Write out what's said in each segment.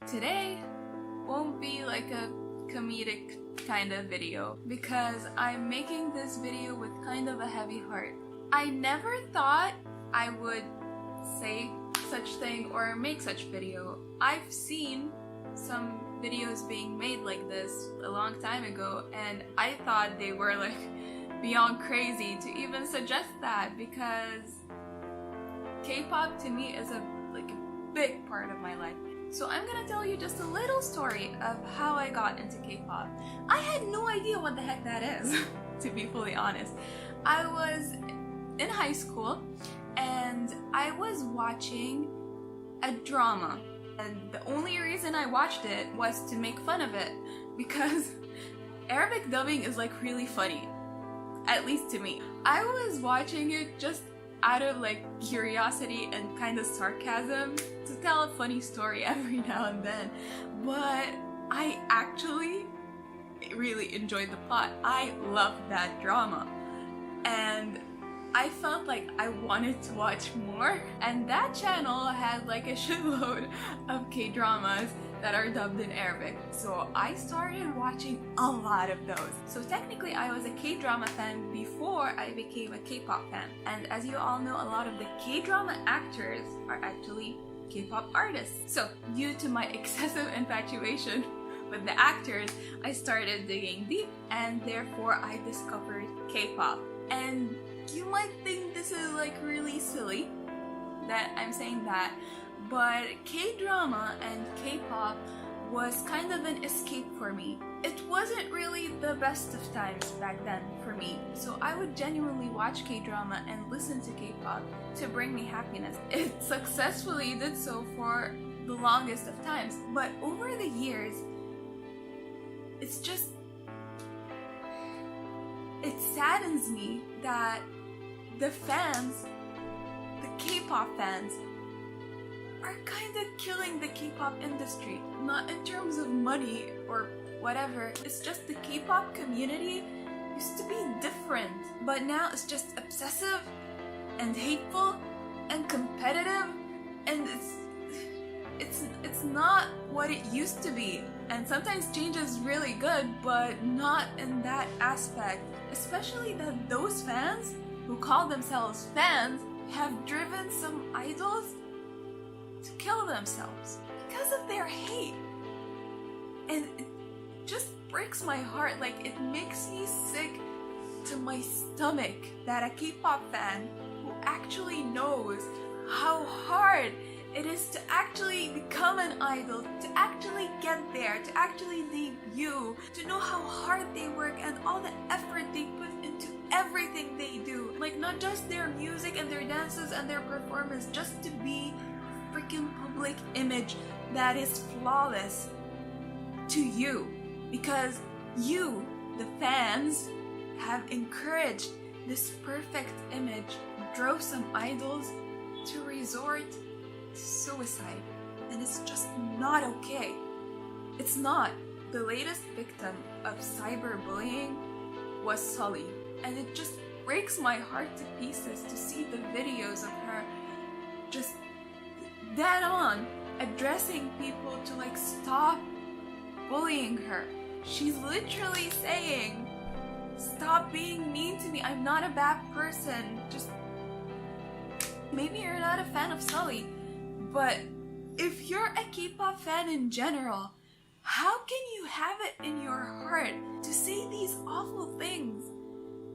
Today won't be like a comedic kind of video because I'm making this video with kind of a heavy heart. I never thought I would say such thing or make such video. I've seen some videos being made like this a long time ago and I thought they were like beyond crazy to even suggest that, because K-pop to me is a big part of my life. So I'm gonna tell you just a little story of how I got into K-pop. I had no idea what the heck that is, to be fully honest. I was in high school and I was watching a drama, and the only reason I watched it was to make fun of it because Arabic dubbing is like really funny, at least to me. I was watching it just out of like curiosity and kind of sarcasm to tell a funny story every now and then, but I actually really enjoyed the plot. I loved that drama and I felt like I wanted to watch more, and that channel had like a shitload of K-dramas that are dubbed in Arabic, so I started watching a lot of those. So technically I was a K-drama fan before I became a K-pop fan, and as you all know, a lot of the K-drama actors are actually K-pop artists. So due to my excessive infatuation with the actors, I started digging deep and therefore I discovered K-pop. And you might think this is like really silly that I'm saying that, but K-drama and K-pop was kind of an escape for me. It wasn't really the best of times back then for me, so I would genuinely watch K-drama and listen to K-pop to bring me happiness. It successfully did so for the longest of times, but over the years, it saddens me that the fans, the K-pop fans, are kind of killing the K-pop industry. Not in terms of money or whatever, it's just the K-pop community used to be different, but now it's just obsessive and hateful and competitive, and it's not what it used to be. And sometimes change is really good, but not in that aspect. Especially that those fans who call themselves fans have driven some idols to kill themselves because of their hate. And it just breaks my heart. Like, it makes me sick to my stomach that a K-pop fan who actually knows how hard it is to actually become an idol, to actually get there, to actually debut, to know how hard they work and all the effort they put into everything they do. Like, not just their music and their dances and their performance, just to be a freaking public image that is flawless to you. Because you, the fans, have encouraged this perfect image, drove some idols to resort suicide, and it's just not okay. It's not. The latest victim of cyberbullying was Sulli, and it just breaks my heart to pieces to see the videos of her just dead on addressing people to like stop bullying her. She's literally saying, stop being mean to me, I'm not a bad person. Just maybe you're not a fan of Sulli, but if you're a K-pop fan in general, how can you have it in your heart to say these awful things?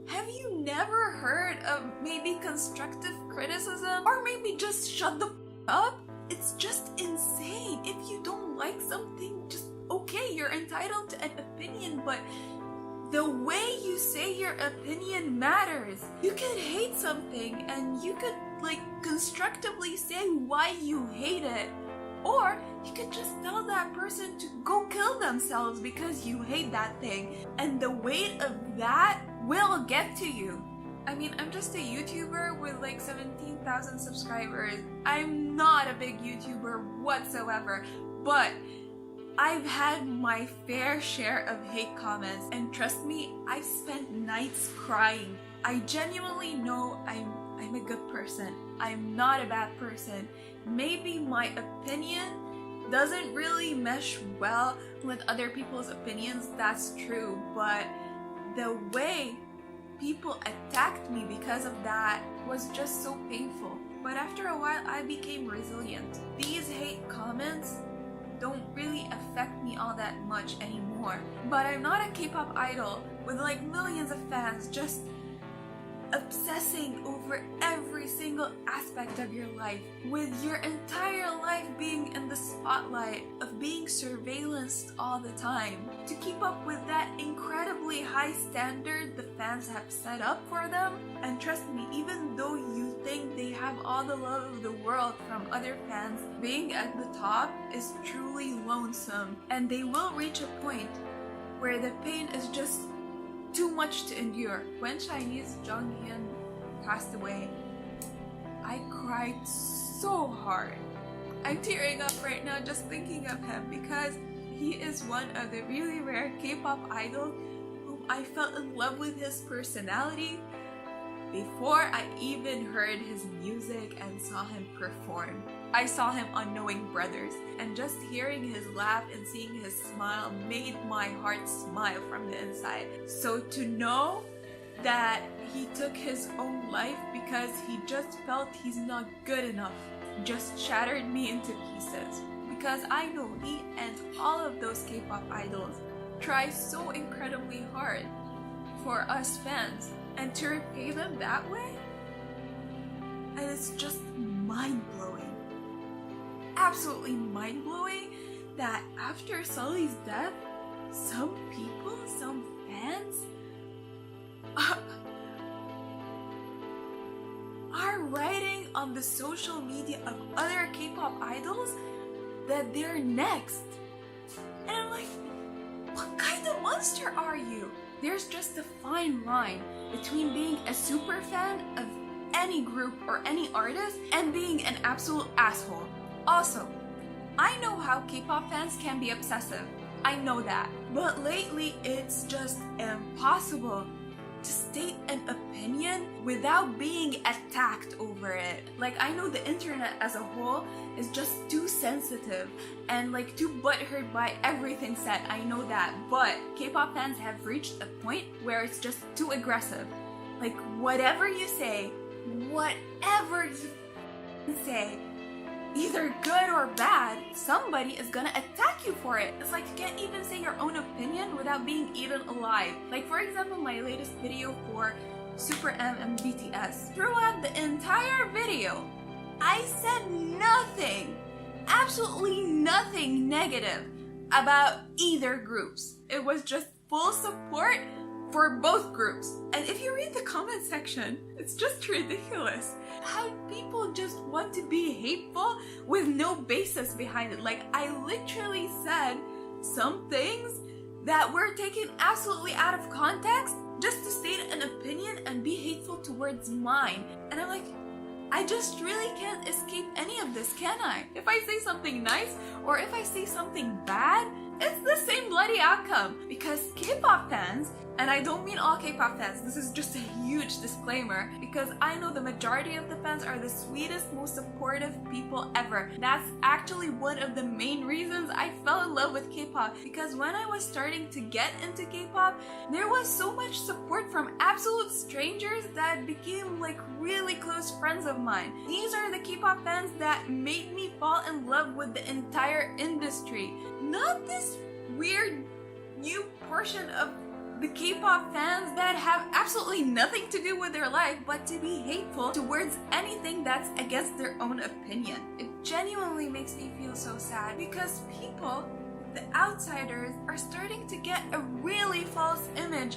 Have you never heard of maybe constructive criticism? Or maybe just shut the f up? It's just insane. If you don't like something, just okay, you're entitled to an opinion, but the way you say your opinion matters. You could hate something and you could like constructively say why you hate it, or you could just tell that person to go kill themselves because you hate that thing, and the weight of that will get to you. I mean, I'm just a YouTuber with like 17,000 subscribers. I'm not a big YouTuber whatsoever, but I've had my fair share of hate comments, and trust me, I've spent nights crying. I genuinely know I'm a good person. I'm not a bad person. Maybe my opinion doesn't really mesh well with other people's opinions, that's true, but the way people attacked me because of that was just so painful. But after a while, I became resilient. These hate comments don't really affect me all that much anymore. But I'm not a K-pop idol with like millions of fans just obsessing over every single aspect of your life, with your entire life being in the spotlight of being surveillanced all the time, to keep up with that incredibly high standard the fans have set up for them. And trust me, even though you think they have all the love of the world from other fans, being at the top is truly lonesome, and they will reach a point where the pain is just too much to endure. When Chinese Jonghyun passed away, I cried so hard. I'm tearing up right now just thinking of him, because he is one of the really rare K-pop idols whom I fell in love with his personality before I even heard his music and saw him perform. I saw him on Knowing Brothers, and just hearing his laugh and seeing his smile made my heart smile from the inside. So to know that he took his own life because he just felt he's not good enough just shattered me into pieces. Because I know he and all of those K-pop idols try so incredibly hard for us fans, and to repay them that way, and it's just mind-blowing. Absolutely mind-blowing that after Sulli's death, some people, some fans are writing on the social media of other K-pop idols that they're next. And I'm like, what kind of monster are you? There's just a fine line between being a super fan of any group or any artist and being an absolute asshole. Also, I know how K-pop fans can be obsessive. I know that. But lately, it's just impossible to state an opinion without being attacked over it. Like, I know the internet as a whole is just too sensitive and like too butthurt by everything said. I know that. But K-pop fans have reached a point where it's just too aggressive. Like, whatever you say, either good or bad, somebody is gonna attack you for it. It's like you can't even say your own opinion without being eaten alive. Like, for example, my latest video for Super M and BTS. Throughout the entire video, I said nothing, absolutely nothing negative about either groups. It was just full support for both groups. And if you read the comment section, it's just ridiculous how people just want to be hateful with no basis behind it. Like, I literally said some things that were taken absolutely out of context just to state an opinion and be hateful towards mine. And I'm like, I just really can't escape any of this, can I? If I say something nice or if I say something bad, it's the same bloody outcome. Because K-pop fans, and I don't mean all K-pop fans, this is just a huge disclaimer, because I know the majority of the fans are the sweetest, most supportive people ever. That's actually one of the main reasons I fell in love with K-pop, because when I was starting to get into K-pop, there was so much support from absolute strangers that became like really close friends of mine. These are the K-pop fans that made me fall in love with the entire industry. Not this weird new portion of the K-pop fans that have absolutely nothing to do with their life but to be hateful towards anything that's against their own opinion. It genuinely makes me feel so sad, because people, the outsiders, are starting to get a really false image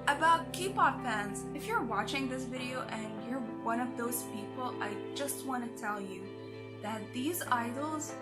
about K-pop fans. If you're watching this video and you're one of those people, I just want to tell you that these idols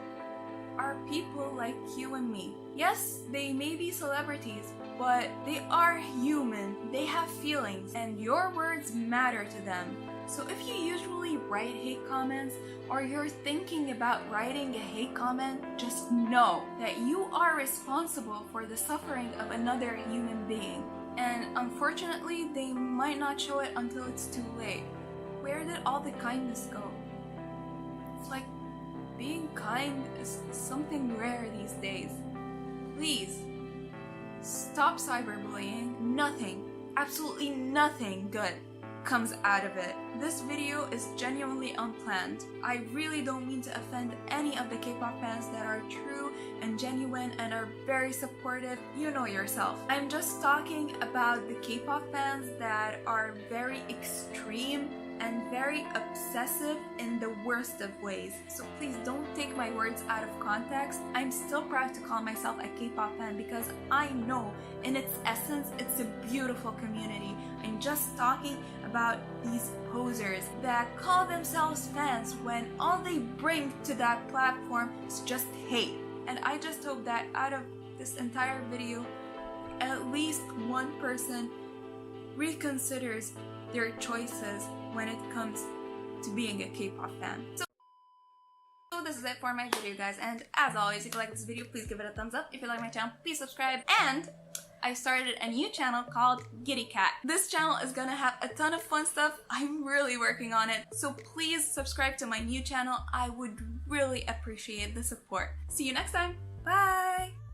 are people like you and me. Yes, they may be celebrities, but they are human. They have feelings, and your words matter to them. So if you usually write hate comments, or you're thinking about writing a hate comment, just know that you are responsible for the suffering of another human being. And unfortunately, they might not show it until it's too late. Where did all the kindness go? It's like, being kind is something rare these days. Please, stop cyberbullying. Nothing, absolutely nothing good comes out of it. This video is genuinely unplanned. I really don't mean to offend any of the K-pop fans that are true and genuine and are very supportive. You know yourself. I'm just talking about the K-pop fans that are very extreme and very obsessive in the worst of ways. So please don't take my words out of context. I'm still proud to call myself a K-pop fan because I know in its essence it's a beautiful community. I'm just talking about these posers that call themselves fans when all they bring to that platform is just hate. And I just hope that out of this entire video, at least one person reconsiders their choices when it comes to being a K-pop fan. So this is it for my video, guys, and as always, if you like this video, please give it a thumbs up. If you like my channel, please subscribe. And I started a new channel called GiddyKitty. This channel is gonna have a ton of fun stuff. I'm really working on it, so please subscribe to my new channel. I would really appreciate the support. See you next time. Bye!